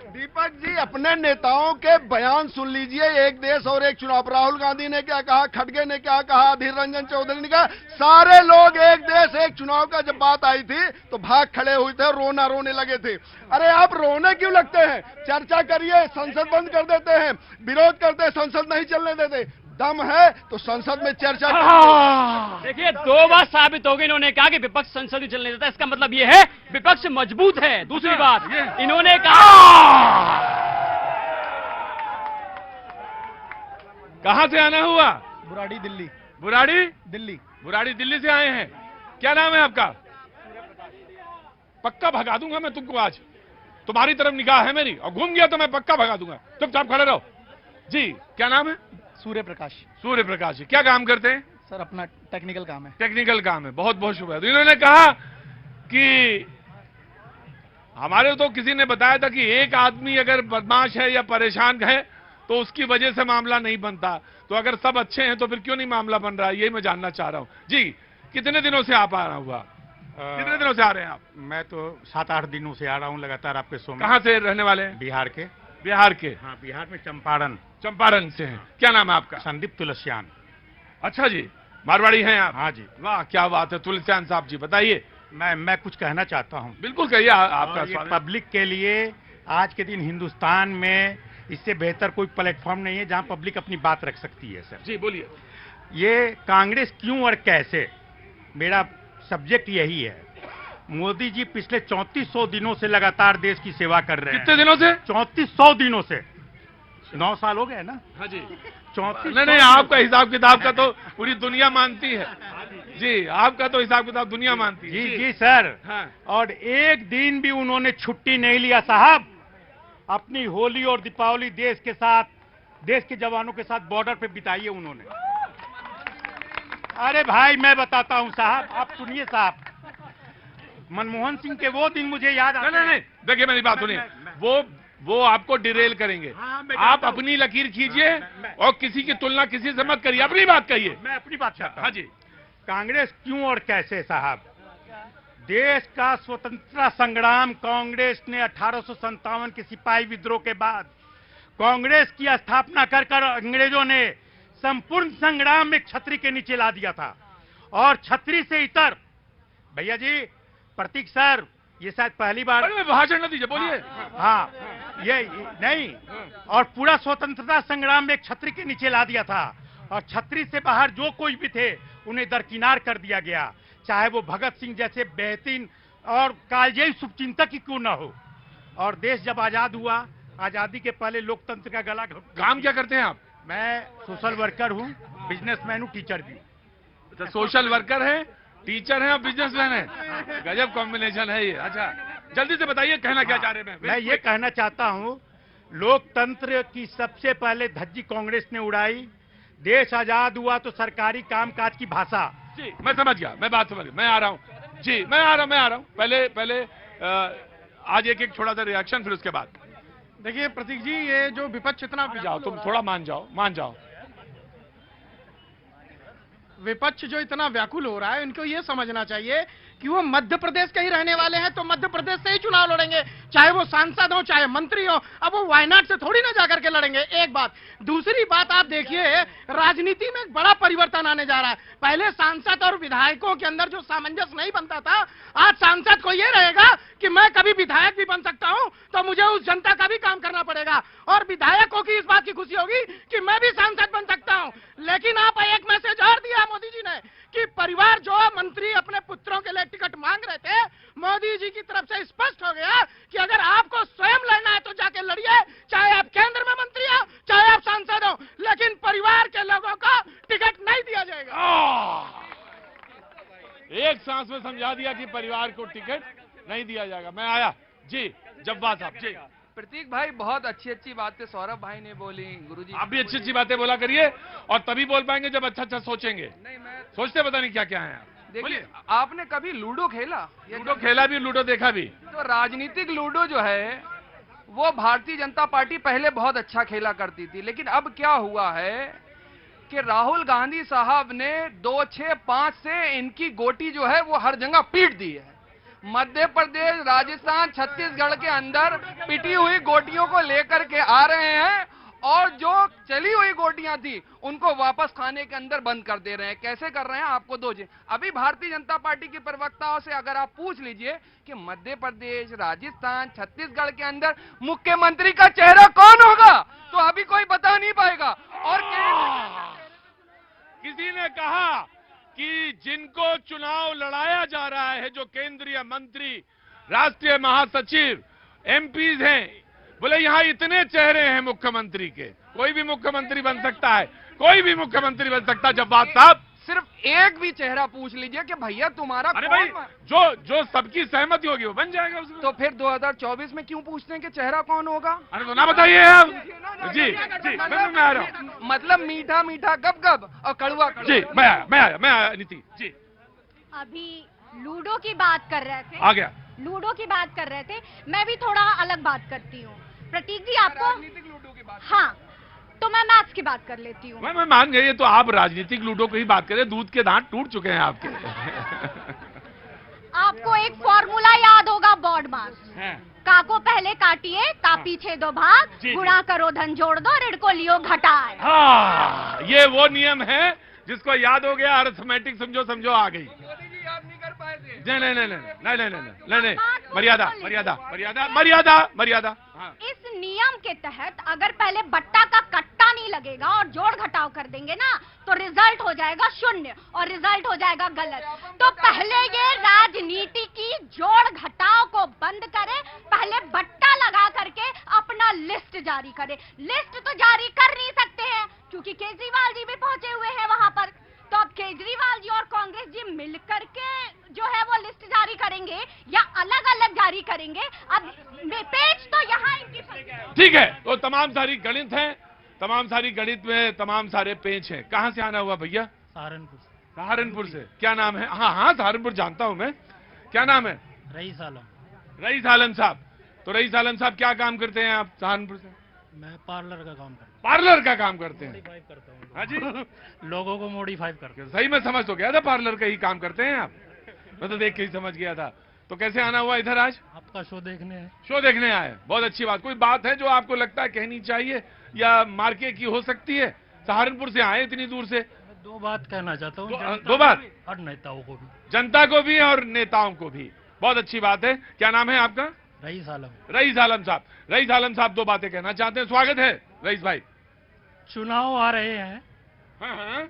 दीपक जी, अपने नेताओं के बयान सुन लीजिए। एक देश और एक चुनाव। राहुल गांधी ने क्या कहा, खड़गे ने क्या कहा, अधीर रंजन चौधरी ने कहा, सारे लोग एक देश एक चुनाव का जब बात आई थी तो भाग खड़े हुए थे, रोना रोने लगे थे। अरे आप रोने क्यों लगते हैं? चर्चा करिए, संसद बंद कर देते हैं, विरोध करते हैं, संसद नहीं चलने देते। दम है तो संसद में चर्चा करिए। देखिए, 2 बार साबित हो गई। इन्होंने कहा कि विपक्ष संसद नहीं चलने देता, इसका मतलब ये है विपक्ष मजबूत है। दूसरी बात, इन्होंने कहां से आना हुआ? बुराड़ी दिल्ली। बुराड़ी दिल्ली। बुराड़ी दिल्ली से आए हैं। क्या नाम है आपका? पक्का भगा दूंगा मैं तुमको आज। तुम्हारी तरफ निगाह है मेरी, और घूम गया तो मैं पक्का भगा दूंगा। चुपचाप खड़े रहो। जी, क्या नाम है? सूर्य प्रकाश। सूर्य प्रकाश जी, क्या काम करते हैं? सर, अपना टेक्निकल काम है। टेक्निकल काम है, बहुत बहुत शुभ है। तो इन्होंने कहा कि हमारे तो किसी ने बताया था कि एक आदमी अगर बदमाश है या परेशान है तो उसकी वजह से मामला नहीं बनता। तो अगर सब अच्छे हैं तो फिर क्यों नहीं मामला बन रहा है, यही मैं जानना चाह रहा हूं। जी, कितने दिनों से आप आ रहा हुआ? कितने दिनों से आ रहे हैं आप? मैं तो 7-8 दिनों से आ रहा हूँ लगातार आपके शो में। कहां से रहने वाले हैं? बिहार के। बिहार के? हाँ, बिहार में चंपारण। चंपारण से हैं। क्या नाम है आपका? संदीप तुलसियान। अच्छा जी, मारवाड़ी हैं आप? हाँ जी। वाह, क्या बात है। तुलसियान साहब जी, बताइए। मैं कुछ कहना चाहता हूँ। बिल्कुल कहिए, आपका ये स्वागत। पब्लिक के लिए आज के दिन हिंदुस्तान में इससे बेहतर कोई प्लेटफॉर्म नहीं है जहाँ पब्लिक अपनी बात रख सकती है। सर जी बोलिए। ये कांग्रेस क्यों और कैसे, मेरा सब्जेक्ट यही है। मोदी जी पिछले 3400 दिनों से लगातार देश की सेवा कर रहे हैं। कितने दिनों से? 3400 दिनों से। 9 साल हो गए ना? हाँ जी। 34। नहीं, आपका हिसाब किताब का तो पूरी दुनिया मानती है। जी, आपका तो हिसाब किताब दुनिया मानती है। जी सर। हाँ। और एक दिन भी उन्होंने छुट्टी नहीं लिया साहब। अपनी होली और दीपावली देश के साथ, देश के जवानों के साथ बॉर्डर पे बिताई है उन्होंने। अरे भाई, मैं बताता हूं साहब, आप सुनिए साहब। मनमोहन सिंह के वो दिन मुझे याद आते हैं। नहीं, देखिए मेरी बात सुनिए। वो आपको डिरेल करेंगे। आप अपनी लकीर खींचिए और किसी की तुलना किसी से मत करिए, अपनी बात कहिए। मैं अपनी बात चाहता हूं। हाँ जी। कांग्रेस क्यों और कैसे साहब? देश का स्वतंत्रता संग्राम कांग्रेस ने 1857 के सिपाही विद्रोह के बाद कांग्रेस की स्थापना कर अंग्रेजों ने संपूर्ण संग्राम में छतरी के नीचे ला दिया था। और छतरी से इतर, भैया जी, प्रतीक सर, ये शायद पहली बार। भाषण न दीजिए, बोलिए। हाँ, ये नहीं। और पूरा स्वतंत्रता संग्राम में एक छतरी के नीचे ला दिया था, और छतरी से बाहर जो कोई भी थे उन्हें दरकिनार कर दिया गया, चाहे वो भगत सिंह जैसे बेहतरीन और कालजयी शुभचिंतक ही क्यों न हो। और देश जब आजाद हुआ, आजादी के पहले लोकतंत्र का गला। काम क्या करते हैं आप? मैं सोशल वर्कर हूँ, बिजनेसमैन हूँ, टीचर भी। तो सोशल वर्कर है, टीचर है और बिजनेसमैन है, गजब कॉम्बिनेशन है ये। अच्छा, जल्दी से बताइए, कहना क्या चाह रहे हैं? मैं ये कहना चाहता हूँ, लोकतंत्र की सबसे पहले धज्जी कांग्रेस ने उड़ाई। देश आजाद हुआ तो सरकारी कामकाज की भाषा। जी, मैं समझ गया, मैं बात समझ गया, मैं आ रहा हूँ। जी, मैं आ रहा हूँ। पहले आज एक छोटा सा रिएक्शन, फिर उसके बाद। देखिए प्रतीक जी, ये जो विपक्ष इतना जाओ, तुम थोड़ा मान जाओ। विपक्ष जो इतना व्याकुल हो रहा है, इनको ये समझना चाहिए कि वो मध्य प्रदेश के ही रहने वाले हैं, तो मध्य प्रदेश से ही चुनाव लड़ेंगे, चाहे वो सांसद हो चाहे मंत्री हो। अब वो वायनाड से थोड़ी ना जाकर के लड़ेंगे। एक बात। दूसरी बात, आप देखिए, राजनीति में एक बड़ा परिवर्तन आने जा रहा है। पहले सांसद और विधायकों के अंदर जो सामंजस्य नहीं बनता था, आज सांसद को ये रहेगा कि मैं कभी विधायक भी बन सकता हूं, तो मुझे उस जनता का भी काम करना पड़ेगा। और विधायकों की इस बात की खुशी होगी कि मैं भी सांसद बन सकता हूं। लेकिन आप एक मैसेज और दिया मोदी जी ने कि परिवार जो मंत्री अपने पुत्रों के लिए टिकट मांग रहे थे, मोदी जी की तरफ से स्पष्ट हो गया कि अगर आपको स्वयं लड़ना है तो जाके लड़िए, चाहे आप केंद्र में मंत्री हो चाहे आप सांसद हो, लेकिन परिवार के लोगों को टिकट नहीं दिया जाएगा। एक सांस में समझा दिया कि परिवार को टिकट नहीं दिया जाएगा। मैं आया जी, जब्बार साहब जी। प्रतीक भाई, बहुत अच्छी बातें सौरभ भाई ने बोली। गुरुजी, आप भी अच्छी बातें बोला करिए, और तभी बोल पाएंगे जब अच्छा सोचेंगे। नहीं, मैं सोचते पता नहीं क्या क्या है। देखिए, आपने कभी लूडो खेला? लूडो खेला भी, लूडो देखा भी। तो राजनीतिक लूडो जो है वो भारतीय जनता पार्टी पहले बहुत अच्छा खेला करती थी, लेकिन अब क्या हुआ है कि राहुल गांधी साहब ने 2, 6, 5 से इनकी गोटी जो है वो हर जगह पीट दी है। मध्य प्रदेश, राजस्थान, छत्तीसगढ़ के अंदर पिटी हुई गोटियों को लेकर के आ रहे हैं और जो चली हुई गोटियां थी उनको वापस खाने के अंदर बंद कर दे रहे हैं। कैसे कर रहे हैं आपको दो जी। अभी भारतीय जनता पार्टी के प्रवक्ताओं से अगर आप पूछ लीजिए कि मध्य प्रदेश, राजस्थान, छत्तीसगढ़ के अंदर मुख्यमंत्री का चेहरा कौन होगा, तो अभी कोई बता नहीं पाएगा। और किसी ने कहा कि जिनको चुनाव लड़ाया जा रहा है, जो केंद्रीय मंत्री, राष्ट्रीय महासचिव, एमपीज हैं, बोले यहां इतने चेहरे हैं मुख्यमंत्री के, कोई भी मुख्यमंत्री बन सकता है, कोई भी मुख्यमंत्री बन सकता है। जवाब साहब सिर्फ एक भी चेहरा पूछ लीजिए कि भैया तुम्हारा अरे कौन भाई जो सबकी सहमति होगी वो बन जाएगा उसमें। तो फिर 2024 में क्यों पूछते हैं कि चेहरा कौन होगा? अरे तो ना बताइए आप। जी मैं आ रहा हूँ। मतलब मीठा मीठा गप गप और कड़वा कड़वा। जी मैं आया नीति जी। अभी लूडो की बात कर रहे थे, आ गया। लूडो की बात कर रहे थे, मैं भी थोड़ा अलग बात करती हूँ। प्रतीक जी आपको, राजनीतिक लूडो की बात। हाँ, तो मैं मैथ्स की बात कर लेती हूँ। मैं मान गई, तो आप राजनीतिक लूडो की ही बात करें, दूध के दांत टूट चुके हैं आपके। आपको एक फॉर्मूला याद होगा बॉड मास। का को पहले काटिए, का पीछे दो भाग, जी। गुणा करो धन जोड़ दो, ऋण को लियो घटाए। हाँ, ये वो नियम है जिसको याद हो गया, अरिथमेटिक समझो आ गई। मोदी जी याद नहीं कर पाए थे। नहीं, मर्यादा। हाँ। इस नियम के तहत अगर पहले बट्टा का कट्टा नहीं लगेगा और जोड़ घटाव कर देंगे ना, तो रिजल्ट हो जाएगा शून्य और रिजल्ट हो जाएगा गलत। तो पहले ये राजनीति की जोड़ घटाव को बंद करें, पहले बट्टा लगा करके अपना लिस्ट जारी करें। लिस्ट तो जारी कर नहीं सकते हैं क्योंकि केजरीवाल जी भी पहुंचे हुए हैं वहां पर। तो अब केजरीवाल जी और कांग्रेस जी मिलकर के जो है वो लिस्ट जारी करेंगे या अलग अलग जारी करेंगे। अब पेज तो यहाँ ठीक है, तो तमाम सारी गणित है, तमाम सारी गणित में तमाम सारे पेच हैं। कहाँ से आना हुआ भैया? सहारनपुर से। क्या नाम है? हाँ सहारनपुर जानता हूँ मैं। क्या नाम है? रईस आलम साहब। तो रईस आलम साहब क्या काम करते हैं आप सहारनपुर से? मैं पार्लर का काम करता पार्लर का काम करते हैं? मॉडिफाई करता हूँ हाँ जी। लोगों को मॉडिफाई करके। सही में समझ तो गया था, पार्लर का ही काम करते हैं आप। मैं तो देख के ही समझ गया था। तो कैसे आना हुआ इधर आज? आपका शो देखने है। शो देखने आए, बहुत अच्छी बात। कोई बात है जो आपको लगता है कहनी चाहिए या मार्के की हो सकती है? सहारनपुर से आए इतनी दूर से। मैं दो बात कहना चाहता हूँ, दो बात? और नेताओं को भी। जनता को भी और नेताओं को भी। बहुत अच्छी बात है। क्या नाम है आपका? रईस आलम। रईस आलम साहब। रईस आलम साहब दो बातें कहना चाहते हैं। स्वागत है रईस भाई। चुनाव आ रहे हैं, हाँ।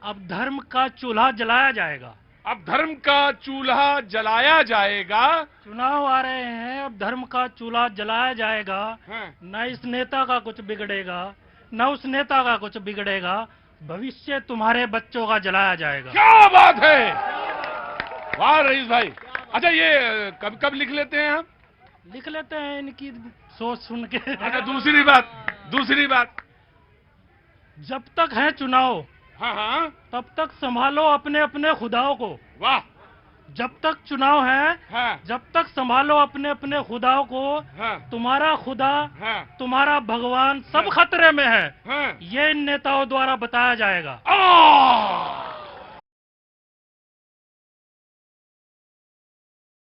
अब धर्म का चूल्हा जलाया जाएगा। अब धर्म का चूल्हा जलाया जाएगा। चुनाव आ रहे हैं, अब धर्म का चूल्हा जलाया जाएगा। हाँ। न इस नेता का कुछ बिगड़ेगा, न उस नेता का कुछ बिगड़ेगा। भविष्य तुम्हारे बच्चों का जलाया जाएगा। क्या बात है, वाह रईस भाई। अच्छा ये कब लिख लेते हैं आप? लिख लेते हैं इनकी सोच सुन के। अच्छा दूसरी बात, जब तक है चुनाव, हाँ तब तक संभालो अपने अपने खुदाओं को। वाह। जब तक चुनाव है, हाँ। जब तक संभालो अपने अपने खुदाओं को। हाँ। तुम्हारा खुदा, हाँ। तुम्हारा भगवान सब खतरे में है। हाँ। ये इन नेताओं द्वारा बताया जाएगा।